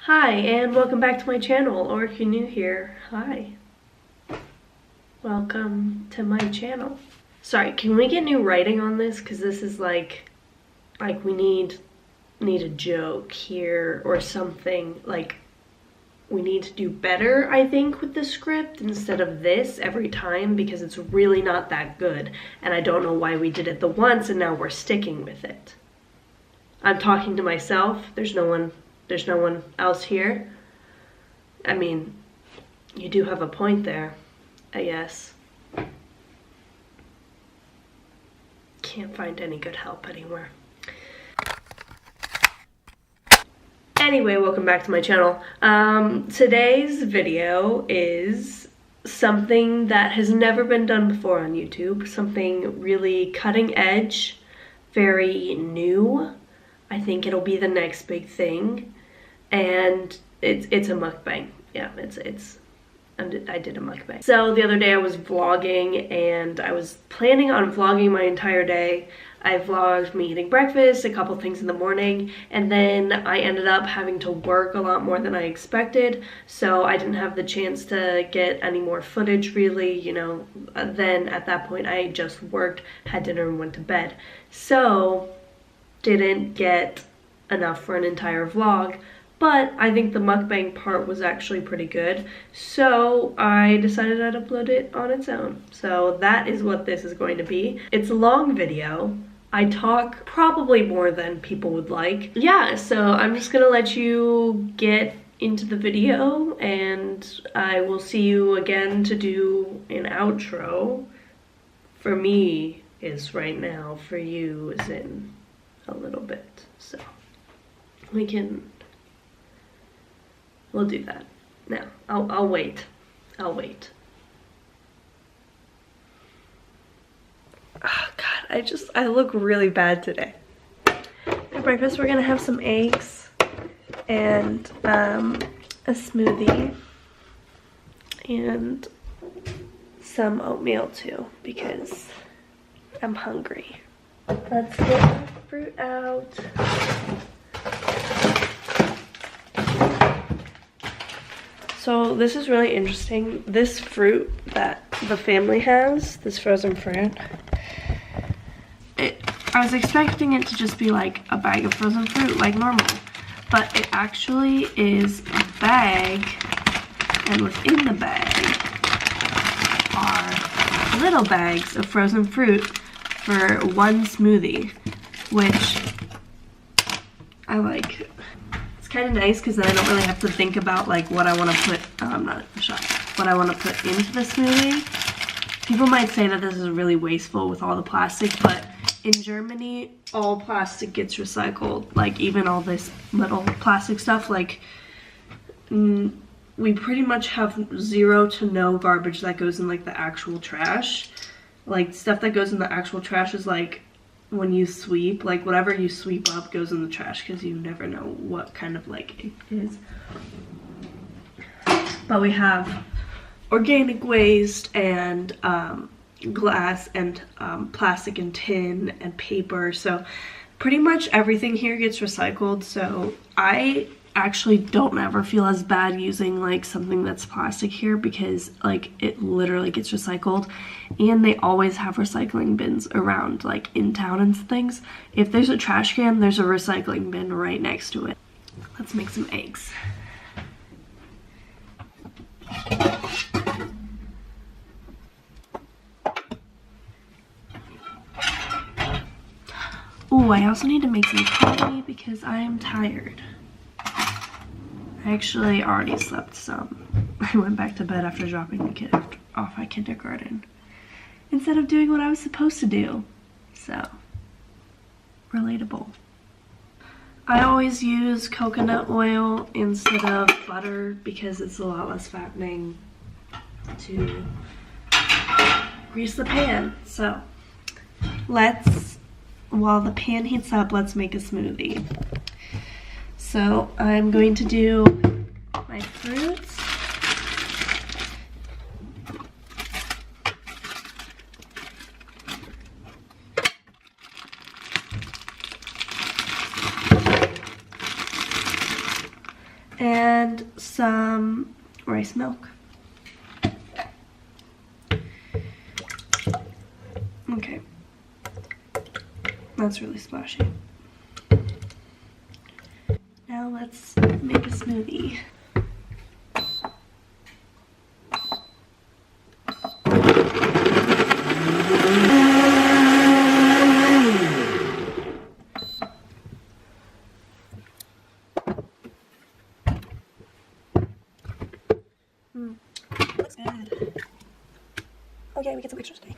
Hi, and welcome back to my channel, or if you're new here, hi. Welcome to my channel. Sorry, can we get new writing on this? Because this is like we need a joke here or something. Like, we need to do better, I think, with the script instead of this every time, because it's really not that good. And I don't know why we did it the once and now we're sticking with it. I'm talking to myself. There's no one else here. I mean, you do have a point there, I guess. Can't find any good help anywhere. Anyway, welcome back to my channel. Today's video is something that has never been done before on YouTube. Something really cutting edge, very new. I think it'll be the next big thing. And it's a mukbang. Yeah, I did a mukbang. So the other day I was vlogging and I was planning on vlogging my entire day. I vlogged me eating breakfast, a couple things in the morning, and then I ended up having to work a lot more than I expected, so I didn't have the chance to get any more footage really, you know. Then at that point I just worked, had dinner, and went to bed. So didn't get enough for an entire vlog. But I think the mukbang part was actually pretty good, so I decided I'd upload it on its own. So that is what this is going to be. It's a long video. I talk probably more than people would like. Yeah, so I'm just gonna let you get into the video, and I will see you again to do an outro. For me is right now, for you is in a little bit. So we'll do that. Now, I'll wait. I'll wait. Oh God, I look really bad today. For breakfast, we're gonna have some eggs and a smoothie and some oatmeal too, because I'm hungry. Let's get the fruit out. So this is really interesting. This fruit that the family has, this frozen fruit, I was expecting it to just be like a bag of frozen fruit like normal, but it actually is a bag, and within the bag are little bags of frozen fruit for one smoothie, which I like. Kind of nice because then I don't really have to think about like what I want to put. I'm not a shot. What I want to put into the smoothie. People might say that this is really wasteful with all the plastic, but in Germany, all plastic gets recycled. Like even all this little plastic stuff. Like we pretty much have zero to no garbage that goes in like the actual trash. Like stuff that goes in the actual trash is like, when you sweep, like whatever you sweep up goes in the trash, because you never know what kind of like it is. But we have organic waste and glass and plastic and tin and paper, so pretty much everything here gets recycled. So I actually don't ever feel as bad using like something that's plastic here, because like it literally gets recycled, and they always have recycling bins around like in town and things. If there's a trash can, there's a recycling bin right next to it. Let's make some eggs. Oh, I also need to make some coffee because I am tired. I actually already slept some. I went back to bed after dropping the kid off at kindergarten instead of doing what I was supposed to do. So, relatable. I always use coconut oil instead of butter because it's a lot less fattening to grease the pan. So, while the pan heats up, let's make a smoothie. So I'm going to do my fruits. and some rice milk. Okay, that's really splashy. Now let's make a smoothie. Looks good. Okay, we get some pictures today.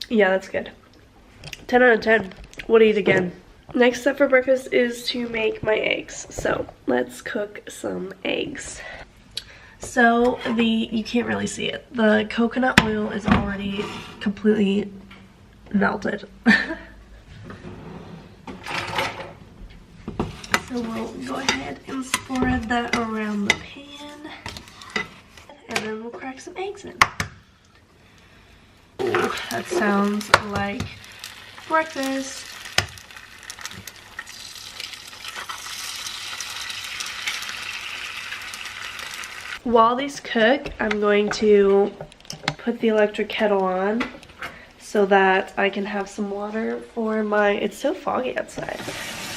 Yeah, that's good. 10 out of 10. Would eat again. Next step for breakfast is to make my eggs. So let's cook some eggs. So you can't really see it. The coconut oil is already completely melted. So we'll go ahead and spread that around the pan. And then we'll crack some eggs in. Ooh, that sounds like breakfast. While these cook, I'm going to put the electric kettle on so that I can have some water for my, it's so foggy outside,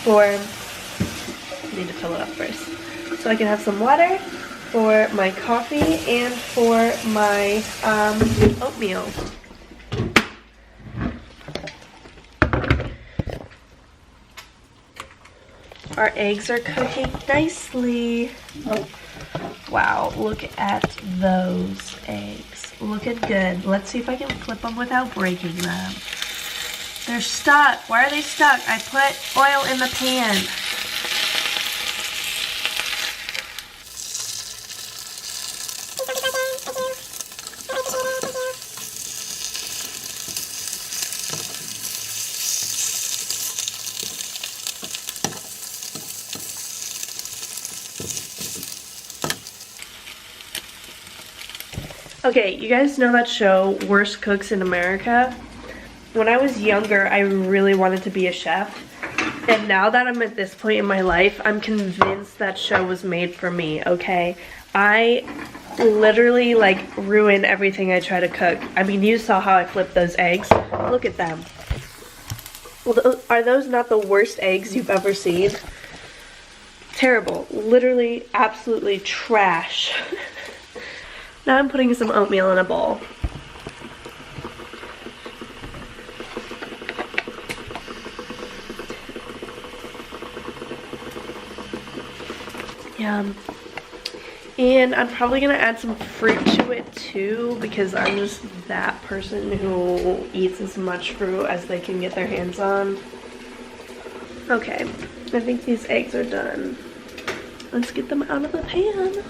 I need to fill it up first. So I can have some water for my coffee and for my oatmeal. Our eggs are cooking nicely. Oh, wow, look at those eggs. Looking good. Let's see if I can flip them without breaking them. They're stuck. Why are they stuck? I put oil in the pan. Okay, you guys know that show, Worst Cooks in America? When I was younger, I really wanted to be a chef. And now that I'm at this point in my life, I'm convinced that show was made for me, okay? I literally, like, ruin everything I try to cook. I mean, you saw how I flipped those eggs. Look at them. Well, are those not the worst eggs you've ever seen? Terrible. Literally, absolutely trash. Now I'm putting some oatmeal in a bowl. Yum. And I'm probably gonna add some fruit to it too, because I'm just that person who eats as much fruit as they can get their hands on. Okay, I think these eggs are done. Let's get them out of the pan.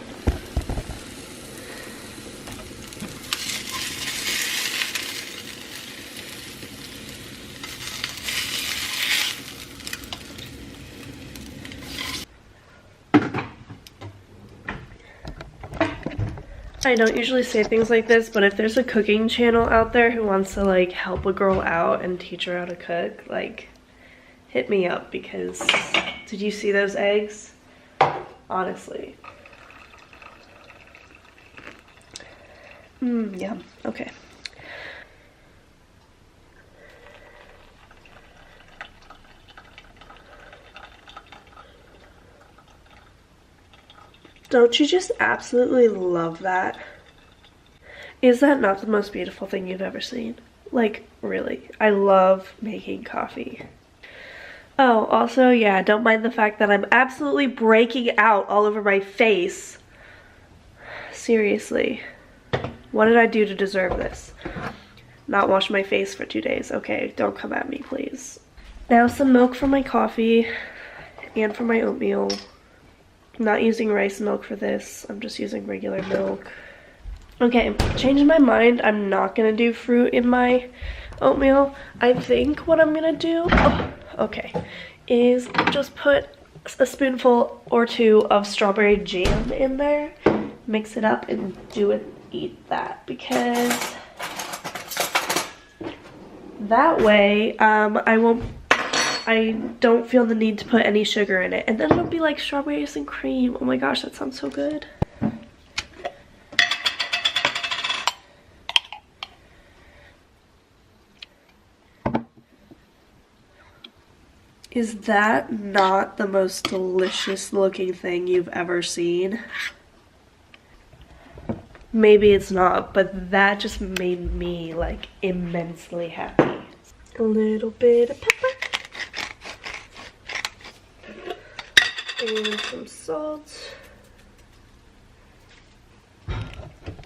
I don't usually say things like this, but if there's a cooking channel out there who wants to like help a girl out and teach her how to cook, like hit me up, because did you see those eggs? Honestly. Yum. Okay. Don't you just absolutely love that? Is that not the most beautiful thing you've ever seen? Like, really. I love making coffee. Oh, also, yeah, don't mind the fact that I'm absolutely breaking out all over my face. Seriously. What did I do to deserve this? Not wash my face for 2 days. Okay, don't come at me, please. Now some milk for my coffee and for my oatmeal. Not using rice milk for this. I'm just using regular milk. Okay, changing my mind. I'm not gonna do fruit in my oatmeal. I think what I'm gonna do, is just put a spoonful or two of strawberry jam in there. Mix it up and eat that, because that way I I don't feel the need to put any sugar in it. And then it'll be like strawberries and cream. Oh my gosh, that sounds so good. Is that not the most delicious looking thing you've ever seen? Maybe it's not, but that just made me like immensely happy. A little bit of pepper. And some salt.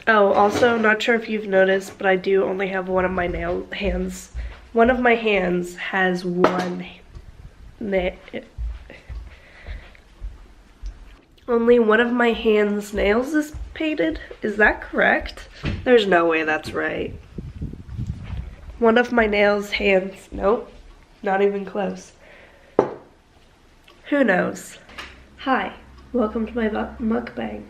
Oh, also, not sure if you've noticed, but I do only have one of my hands. One of my hands has one only one of my hands' nails is painted. Is that correct? There's no way that's right. One of my hands, nope, not even close. Who knows? Hi, welcome to my mukbang.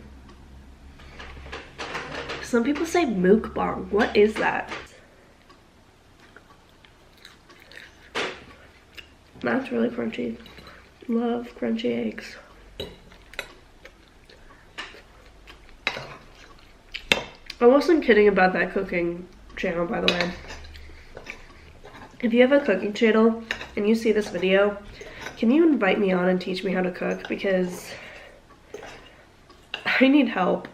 Some people say mukbang. What is that? That's really crunchy. Love crunchy eggs. I wasn't kidding about that cooking channel, by the way. If you have a cooking channel and you see this video, can you invite me on and teach me how to cook? Because I need help.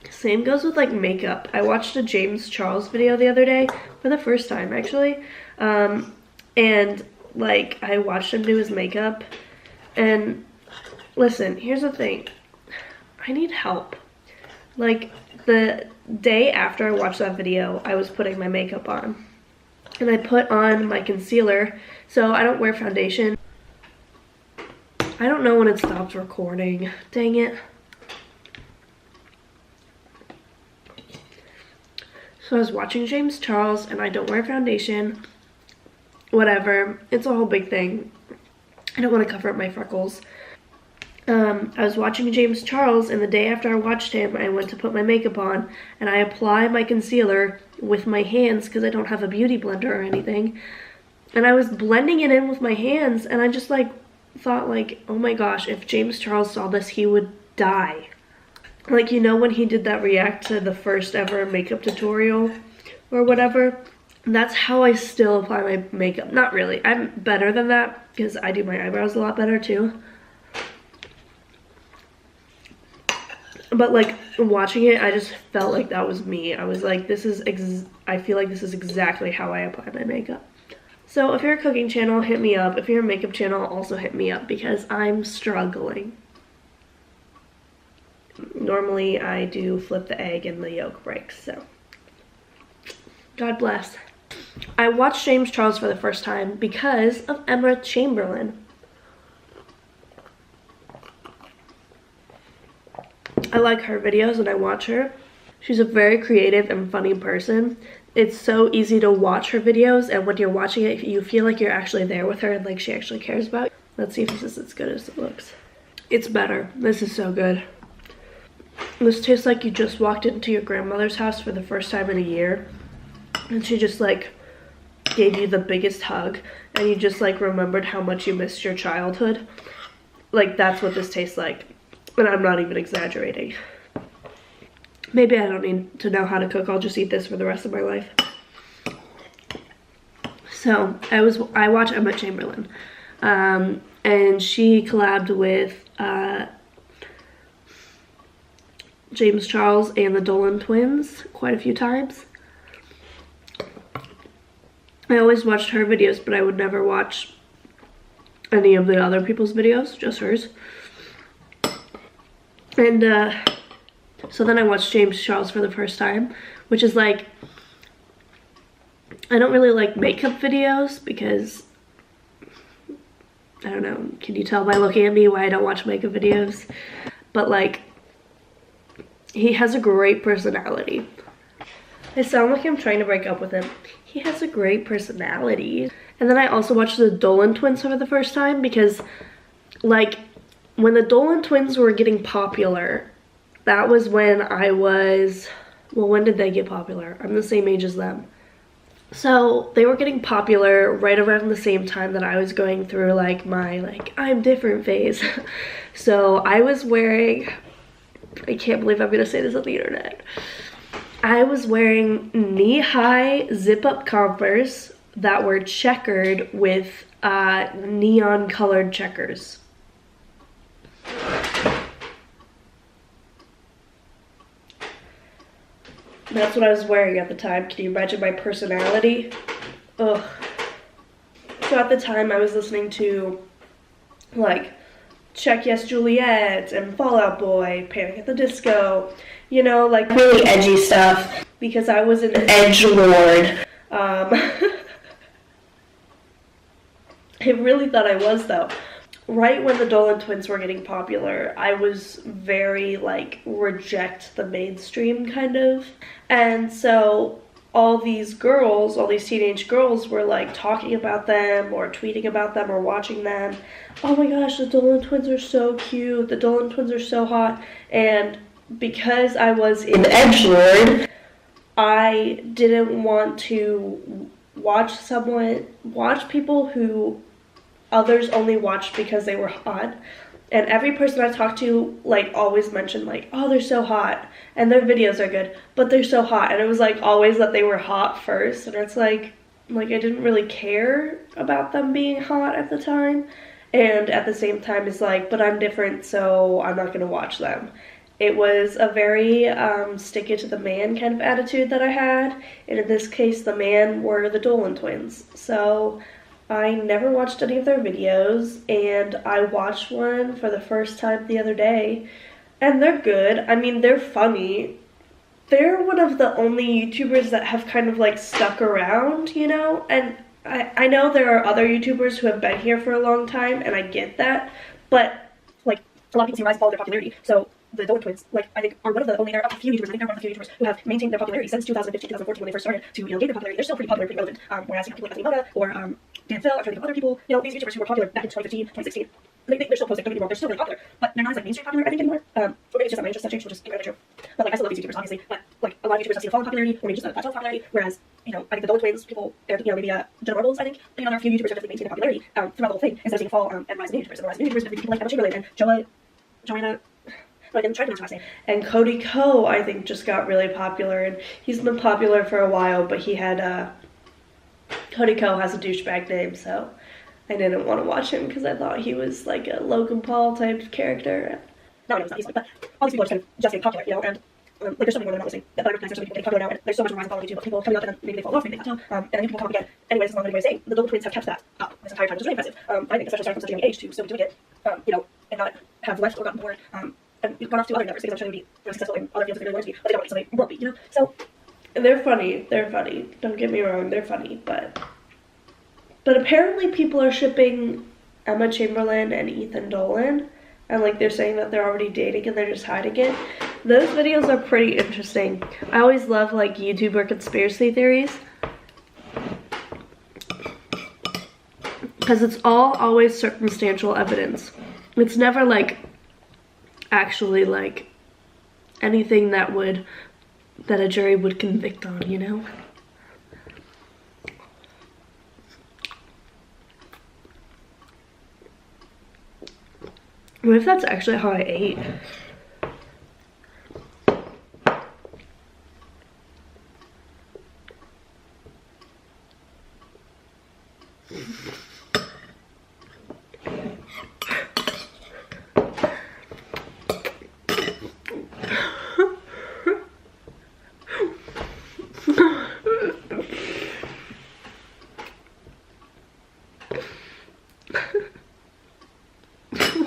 Same goes with like makeup. I watched a James Charles video the other day for the first time, actually. And like I watched him do his makeup, and listen, here's the thing, I need help. Like the day after I watched that video, I was putting my makeup on, and I put on my concealer, so I don't wear foundation. I don't know when it stops recording, dang it. So I was watching James Charles, and I don't wear foundation. Whatever, it's a whole big thing. I don't want to cover up my freckles. I was watching James Charles, and the day after I watched him, I went to put my makeup on, and I apply my concealer with my hands because I don't have a beauty blender or anything. And I was blending it in with my hands, and I just like thought like, oh my gosh, if James Charles saw this, he would die. Like, you know when he did that react to the first ever makeup tutorial or whatever? That's how I still apply my makeup. Not really. I'm better than that because I do my eyebrows a lot better too. But like watching it, I just felt like that was me. I was like, I feel like this is exactly how I apply my makeup. So if you're a cooking channel, hit me up. If you're a makeup channel, also hit me up because I'm struggling. Normally I do flip the egg and the yolk breaks, so God bless. I watched James Charles for the first time because of Ethma Chamberlin. I like her videos and I watch her. She's a very creative and funny person. It's so easy to watch her videos, and when you're watching it, you feel like you're actually there with her and like she actually cares about you. Let's see if this is as good as it looks. It's better. This is so good. This tastes like you just walked into your grandmother's house for the first time in a year, and she just like gave you the biggest hug, and you just like remembered how much you missed your childhood. Like that's what this tastes like, and I'm not even exaggerating. Maybe I don't need to know how to cook. I'll just eat this for the rest of my life. So I watch Ethma Chamberlin, and she collabed with James Charles and the Dolan Twins quite a few times. I always watched her videos, but I would never watch any of the other people's videos, just hers. And so then I watched James Charles for the first time, which is like, I don't really like makeup videos because, I don't know, can you tell by looking at me why I don't watch makeup videos? But like, he has a great personality. I sound like I'm trying to break up with him. He has a great personality. And then I also watched the Dolan Twins for the first time because, like, when the Dolan Twins were getting popular, that was when I was, well, when did they get popular? I'm the same age as them. So they were getting popular right around the same time that I was going through like my I'm different phase. So I was wearing, I can't believe I'm gonna say this on the internet. I was wearing knee-high zip-up Converse that were checkered with neon colored checkers. That's what I was wearing at the time. Can you imagine my personality? Ugh. So at the time I was listening to like Check Yes Juliet and Fall Out Boy, Panic at the Disco, you know, like really edgy stuff because I was an edgelord. I really thought I was though. Right when the Dolan Twins were getting popular, I was very like reject the mainstream kind of. And so all these girls, all these teenage girls were like talking about them or tweeting about them or watching them. Oh my gosh, the Dolan Twins are so cute. The Dolan Twins are so hot. And because I was an edgelord, I didn't want to watch people who others only watched because they were hot. And every person I talked to like always mentioned like, oh, they're so hot and their videos are good, but they're so hot. And it was like always that they were hot first. And it's like I didn't really care about them being hot at the time. And at the same time it's like, but I'm different, so I'm not gonna watch them. It was a very stick it to the man kind of attitude that I had. And in this case, the man were the Dolan Twins. So I never watched any of their videos, and I watched one for the first time the other day, and they're good. I mean, they're funny. They're one of the only YouTubers that have kind of like stuck around, you know, and I know there are other YouTubers who have been here for a long time, and I get that, but like a lot of people see rise and fall in their popularity. So the Dolan Twins, like, I think, are one of the only, there are a few YouTubers, I think they're one of the few YouTubers who have maintained their popularity since 2015, 2014 when they first started to, you know, gain their popularity. They're still pretty popular, pretty relevant, whereas, you know, people like Ethma or Dan Phil, I'm trying to think of other people, you know, these YouTubers who were popular back in 2015, 2016, they're still posting, don't get me wrong, they're still really popular, but they're not as, like, mainstream popular, I think, anymore. Or maybe it's just that my interests have changed, which is incredibly true. But, like, I still love these YouTubers, obviously, but, like, a lot of YouTubers have seen a fall in popularity, or maybe just a plateau of popularity, whereas, you know, I think the Dolan Twins, people, they're, you know, maybe, Jenna Marbles, I think, you know, there are a few YouTubers who have definitely maintained their popularity, throughout the whole thing, instead of seeing a fall, and rise in YouTubers, and rise in YouTubers, and people like Emma Chamberlain, and Joanna, I didn't try to pronounce his last name. And Cody Ko, I think, just got really popular, and he's been popular for a while, but he had, Cody Ko has a douchebag name, so I didn't want to watch him because I thought he was like a Logan Paul type character. No, it's not easily, but all these people are just kind of just getting popular, you know, and like there's so many more than I'm not listening, but I recognize there's so many people getting popular now, and there's so much rise and fall on YouTube, but people coming up and then maybe they fall off, maybe they plateau, and then new people come up again. Anyways, as long as saying, the Dolan Twins have kept that up this entire time, which is really impressive. I think, especially starting from such a young age to still be doing it, you know, and not have left or gotten bored, and gone off to other networks because I'm trying to be really successful in other fields that they really want to be, but they don't, so they won't be, you know. So they're funny. Don't get me wrong, they're funny, but apparently people are shipping Emma Chamberlin and Ethan Dolan, and like they're saying that they're already dating and they're just hiding it. Those videos are pretty interesting. I always love like YouTuber conspiracy theories because it's all always circumstantial evidence. It's never like actually like anything that a jury would convict on, you know? What if that's actually how I ate?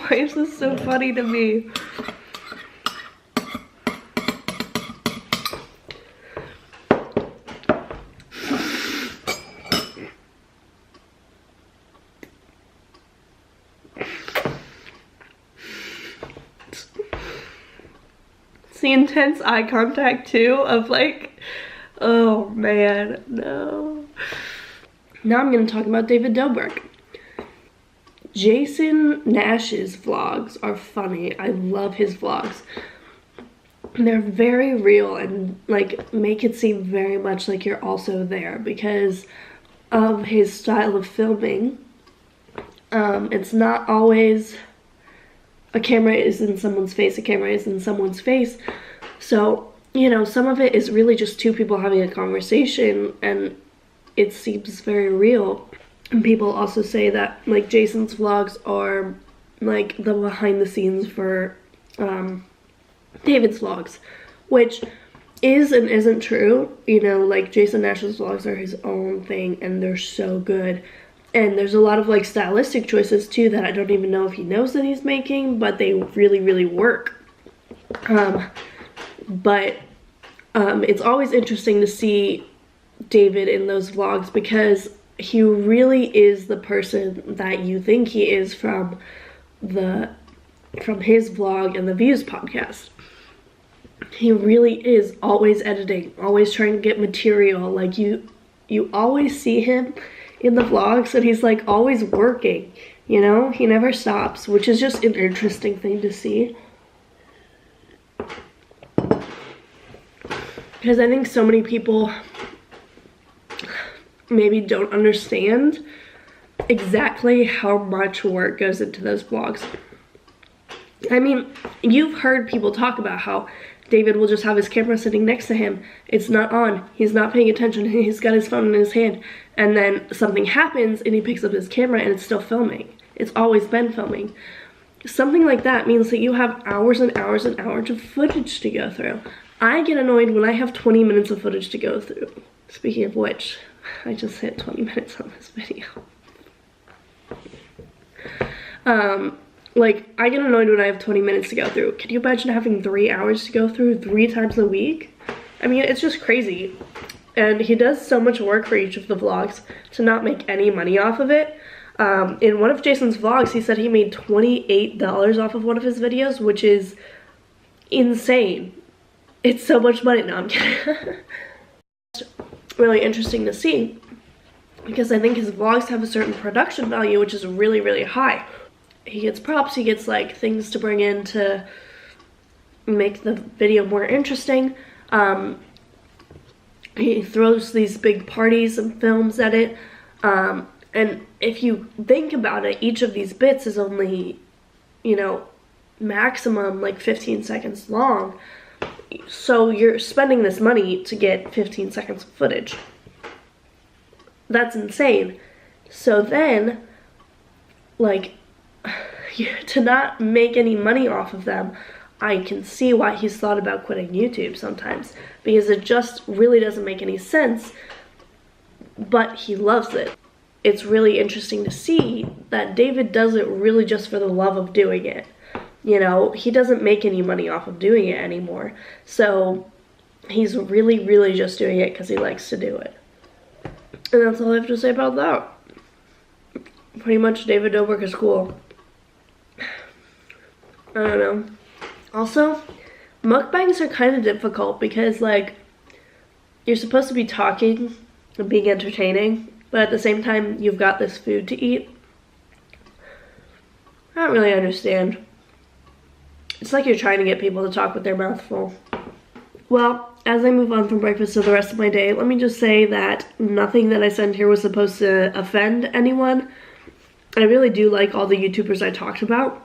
Why is this so funny to me? It's the intense eye contact too of like, oh man, no. Now I'm gonna talk about David Dobrik. Jason Nash's vlogs are funny. I love his vlogs. they're very real and like make it seem very much like you're also there because of his style of filming. It's not always a camera is in someone's face, a camera is in someone's face. So, you know, some of it is really just two people having a conversation and it seems very real. And people also say that like Jason's vlogs are like the behind the scenes for David's vlogs, which is and isn't true. You know, like Jason Nash's vlogs are his own thing and they're so good. And there's a lot of like stylistic choices too that I don't even know if he knows that he's making, but they really, really work. It's always interesting to see David in those vlogs because he really is the person that you think he is from his vlog and the Views podcast. He really is always editing, always trying to get material. Like you always see him in the vlogs and he's like always working, you know? He never stops, which is just an interesting thing to see. Because I think so many people maybe don't understand exactly how much work goes into those vlogs. I mean, you've heard people talk about how David will just have his camera sitting next to him. It's not on. He's not paying attention. He's got his phone in his hand. And then something happens and he picks up his camera and it's still filming. It's always been filming. Something like that means that you have hours and hours and hours of footage to go through. I get annoyed when I have 20 minutes of footage to go through. Speaking of which, I just hit 20 minutes on this video. Like, I get annoyed when I have 20 minutes to go through. Can you imagine having 3 hours to go through 3 times a week? I mean, it's just crazy. And he does so much work for each of the vlogs to not make any money off of it. In one of Jason's vlogs, he said he made $28 off of one of his videos, which is insane. It's so much money. No, I'm kidding. It's really interesting to see because I think his vlogs have a certain production value, which is really, really high. He gets props, he gets like things to bring in to make the video more interesting. He throws these big parties and films at it. And if you think about it, each of these bits is only, you know, maximum like 15 seconds long. So you're spending this money to get 15 seconds of footage. That's insane. So then, like, to not make any money off of them, I can see why he's thought about quitting YouTube sometimes, because it just really doesn't make any sense, but he loves it. It's really interesting to see that David does it really just for the love of doing it. You know, he doesn't make any money off of doing it anymore, so he's really, really just doing it because he likes to do it. And that's all I have to say about that. Pretty much David Dobrik is cool. I don't know. Also, mukbangs are kind of difficult because, like, you're supposed to be talking and being entertaining, but at the same time, you've got this food to eat. I don't really understand. It's like you're trying to get people to talk with their mouth full. Well, as I move on from breakfast to the rest of my day, let me just say that nothing that I said here was supposed to offend anyone. I really do like all the YouTubers I talked about.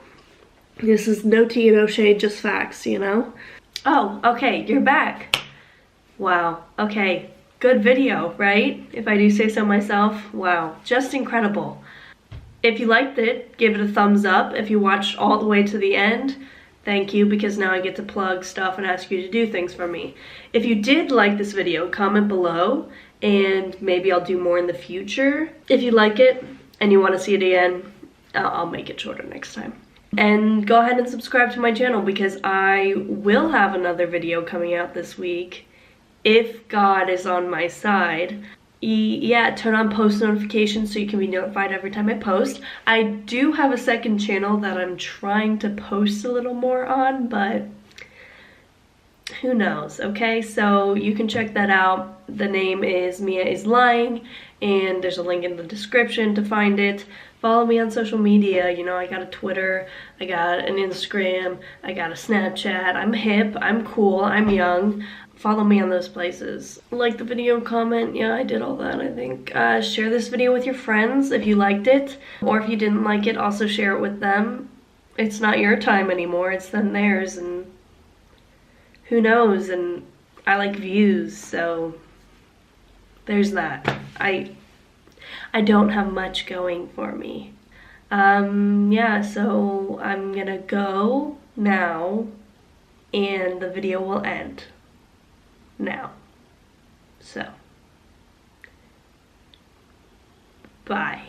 This is no tea, no shade, just facts, you know? Oh, okay, you're back. Wow, okay, good video, right? If I do say so myself, wow, just incredible. If you liked it, give it a thumbs up. If you watched all the way to the end, thank you, because now I get to plug stuff and ask you to do things for me. If you did like this video, comment below, and maybe I'll do more in the future. If you like it and you want to see it again, I'll make it shorter next time. And go ahead and subscribe to my channel because I will have another video coming out this week if God is on my side. Yeah, turn on post notifications so you can be notified every time I post. I do have a second channel that I'm trying to post a little more on, but who knows, okay? So you can check that out. The name is Mia is Lying, and there's a link in the description to find it. Follow me on social media. You know, I got a Twitter, I got an Instagram, I got a Snapchat. I'm hip, I'm cool, I'm young. Follow me on those places. Like the video, comment. Yeah, I did all that, I think. Share this video with your friends if you liked it, or if you didn't like it, also share it with them. It's not your time anymore, it's then theirs, and who knows, and I like views, so there's that. I don't have much going for me. Yeah, so I'm gonna go now, and the video will end now. So, bye.